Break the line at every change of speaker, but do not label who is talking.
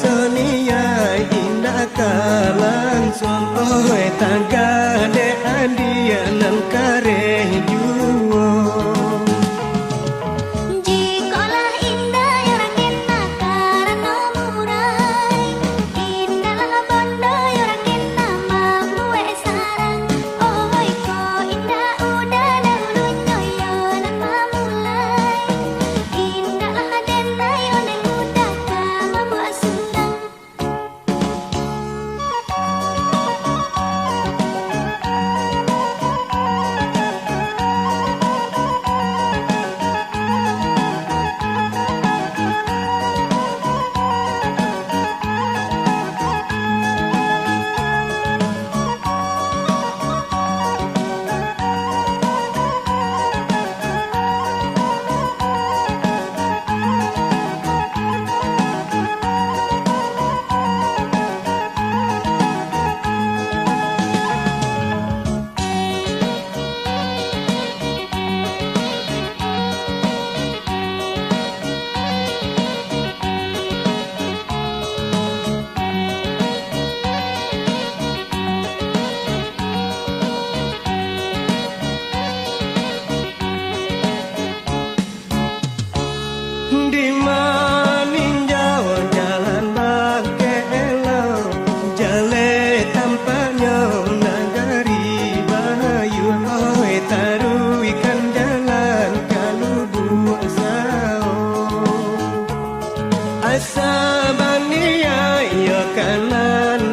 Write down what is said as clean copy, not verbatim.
sonia indah kalang son oe tagade adia nan kare juo.
Jikolah indah ya rakena karena murai, indahlah bondo ya rakena mamue sarang. Oi ko indah udah dahulunya yo nan mamulai, indahlah denda yo neng udah kamamu asundang.
Di maninjau jalan bakelo jale tampaknya nagari bahayu oi taru ikan jalan kalubu sao asa bania yo kanan